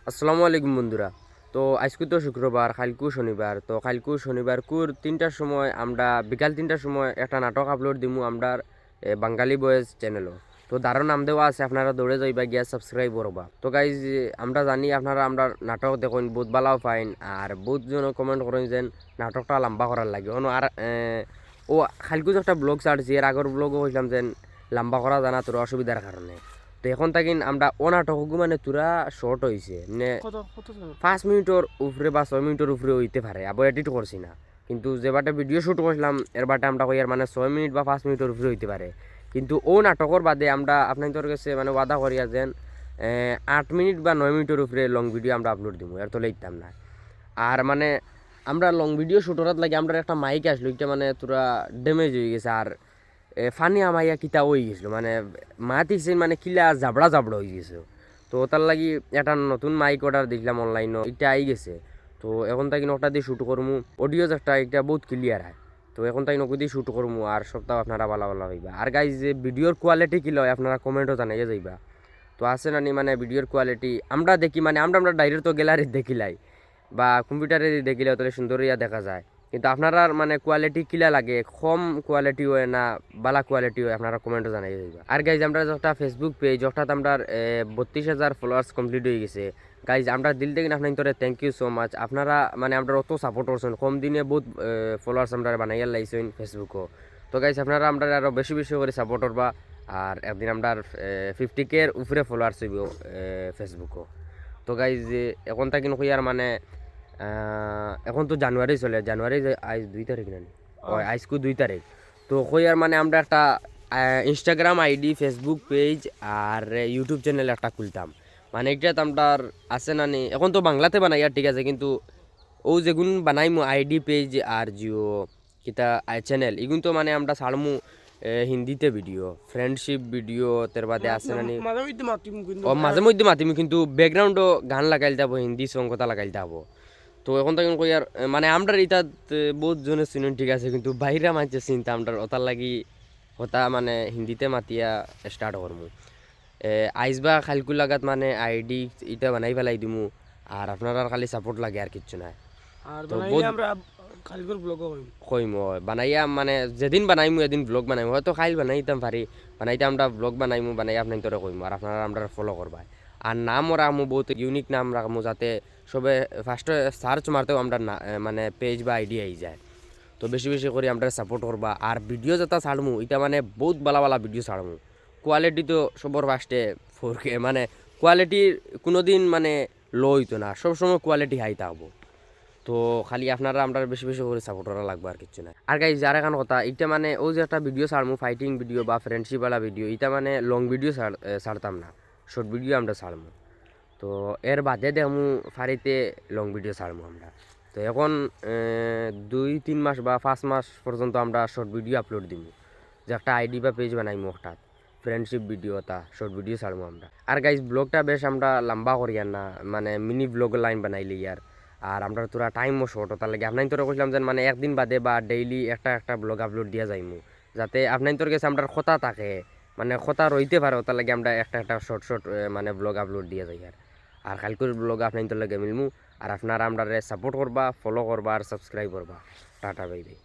আসসালামু আলাইকুম বন্ধুরা। তো আজকে তো শুক্রবার, কালকু শনিবার। তো কালকু শনিবার কুর ৩টার সময় আমরা বিকাল ৩টার সময় একটা নাটক আপলোড দিমু আমরা বাঙালি বয়েজ চ্যানেলও। তো দারুণ নাম দেওয়া আছে, আপনারা দৌড়ে যাইবা গিয়া সাবস্ক্রাইব করবা। তো গাইজ আমরা জানি আপনারা আমরা নাটক দেখুন বহুত বালাও ফাইন আর বহুত জন কমেন্ট করেন যে নাটকটা লম্বা করার লাগে আর ও কালকু একটা ব্লগ ছাড়ছি, এর আগর ব্লগও হইলাম যে লম্বা করা জানা তোর অসুবিধার কারণে। তো এখন থাকি আমরা ও নাটকগু মানে তোরা শর্ট হয়েছে মানে 5 মিনিটের উপরে বা 6 মিনিটের উপরে হইতে পারে, আবার এডিট করছি না। কিন্তু যে বাটে ভিডিও শ্যুট করছিলাম এর বাটে আমরা কই আর মানে 6 মিনিট বা 5 মিনিটের উপরে হইতে পারে। কিন্তু ও নাটকের বাদে আমরা আপনাদের কাছে মানে ওয়াদা করিয়া যেন 8 মিনিট বা 9 মিনিটের উপরে লং ভিডিও আমরা আপলোড দিব, এর তো লইতাম না। আর মানে আমরা লং ভিডিও শ্যুটরাত লাগে আমরা একটা মাইক আসলো, এটা মানে তোরা ড্যামেজ হয়ে গেছে আর ফানি আমাইয়া কিতা হয়ে গেছিলো মানে মাতিছে মানে কিলা জাবড়া জাবড়া হয়ে গেছে। তো তার লাগি একটা নতুন মাইক অর্ডার দিলাম অনলাইনও, এটা আই গেছে। তো এখন তাই ওটা দিয়ে শ্যুট করমু, অডিওজ একটা এটা বহুত ক্লিয়ার হয়। তো এখন তাই নকু দিয়ে শ্যুট করমু আর সপ্তাহ আপনারা ভালো ভালো হইবা। আর গাইজ যে ভিডিওর কোয়ালিটি কি লয় আপনারা কমেন্টও জানাইয়া যাইবা। তো আছে না নি মানে ভিডিওর কোয়ালিটি আমরা দেখি মানে আমরা ডাইরেক্ট তো গ্যালারিতে দেখিলাই বা কম্পিউটারে দেখিলেও তাহলে সুন্দর ইয়া দেখা যায়। কিন্তু আপনারা মানে কোয়ালিটি কিলা লাগে, কম কোয়ালিটি হয় না বালা কোয়ালিটি হয়, আপনারা কমেন্টও জানাই যাইবা। আর গাইজ আমরা একটা ফেসবুক পেজ অর্থাৎ আমরা 32,000 ফলোয়ার্স কমপ্লিট হয়ে গেছে। গাইজ আমরা দিল থেকে আপনার তোরে থ্যাংক ইউ সো মাচ। আপনারা মানে আমরা অত সাপোর্ট করছেন, কম দিনে বহুত ফলোয়ার্স আমরা বানাইয়া লাইছেন ফেসবুকও। তো গাইজ আপনারা আমরা আরও বেশি বেশি করে সাপোর্ট করবা। আর একদিন আমরা 50K এর উপরে ফলোয়ার্স হইব ফেসবুকও। তো গাইজ এখন থাকি নকই আর মানে এখন তো জানুয়ারি চলে, জানুয়ারি আজ 2 তারিখ না ওই আজকু 2 তারিখ। তো কই আর মানে আমরা একটা ইনস্টাগ্রাম আইডি, ফেসবুক পেজ আর ইউটিউব চ্যানেল একটা খুলতাম। মানে এটা আমরা আছে না নি এখন তো বাংলাতে বানাই আর ঠিক আছে, কিন্তু ও যেগুন বানাইমু আইডি পেজ আর জিও কিতা চ্যানেল এগুন তো মানে আমরা ছাড়মু হিন্দিতে ভিডিও, ফ্রেন্ডশিপ ভিডিও তের বাদে আছে না নি ও মাঝে মধ্যে মাতিমু, কিন্তু ব্যাকগ্রাউন্ডও গান লাগাইল যাব, হিন্দি সং কথা লাগাইল যাব। তো এখন তখন কই আর মানে আমরা ইতা বহুত জনে চিনুন ঠিক আছে, কিন্তু বাইরা মানছে চিন্তা আমরা ওতার লাগি হতা মানে হিন্দিতে মাতিয়া স্টার্ট করমু। আইস বা খালকু লাগাত মানে আইডি ইটা বানাই ফেলাই দিমু আর আপনারা খালি সাপোর্ট লাগে আর কিচ্ছু নাই। তো বহুত কইম বানাইয়া মানে যেদিন বানাইমু এদিন ব্লগ বানাইমু, হয়তো খাইল বানাইতাম পারি, বানাইতে আমরা ব্লগ বানাইমু, বানাই আপনার তোরে কইমু আর আপনারা আমরা ফলো করবা। আর নামও রাখমু বহুত ইউনিক নাম রাখমু, যাতে সবে ফার্স্টে সার্চ মারতেও আমরা মানে পেজ বা আইডি আই যায়। তো বেশি বেশি করে আমরা সাপোর্ট করবা। আর ভিডিও যেটা ছাড়মু এটা মানে বহুত বালা বালা ভিডিও ছাড়মু, কোয়ালিটি তো সবর ফার্স্টে 4K মানে কোয়ালিটির কোনো দিন মানে লো হইতো না, সবসময় কোয়ালিটি হাই থাকবো। তো খালি আপনারা আমরা বেশি বেশি করে সাপোর্ট করা লাগবে আর কিছু না। আর গাইজ যার এখন কথা এটা মানে ও যে একটা ভিডিও ছাড়মু ফাইটিং ভিডিও বা ফ্রেন্ডশিপ वाला ভিডিও, এটা মানে লং ভিডিও ছাড়তাম না, শর্ট ভিডিও আমরা ছাড়মু। তো এর বাদে দেখমু ফারিতে লং ভিডিও ছাড়মু আমরা। তো এখন 2-3 মাস বা 5 মাস পর্যন্ত আমরা শর্ট ভিডিও আপলোড দিব, যে একটা আইডি বা পেজ বানাইমু একটা ফ্রেন্ডশিপ ভিডিও তা শর্ট ভিডিও ছাড়মু আমরা। আর গাইজ ব্লগটা বেশ আমরা লম্বা করি আর না, মানে মিনি ব্লগ লাইন বানাইলি আর আমরা তোরা টাইমও শর্ট তার লাগে আপনার তোরা কইলাম যে মানে একদিন বাদে বা ডেইলি একটা একটা ব্লগ আপলোড দিয়া যাইমু, যাতে আপনার তোর কাছে আমরা কথা থাকে মানে কথা রইতে পারে, তার লাগে আমরা একটা একটা শর্ট শর্ট মানে ব্লগ আপলোড দিয়া যাই। আর কালকের ব্লগ আপনার তোর লাগে মিলমু। আর আপনারা আমরা সাপোর্ট করবা, ফলো করবা আর সাবস্ক্রাইব করবা। Tata bye bye.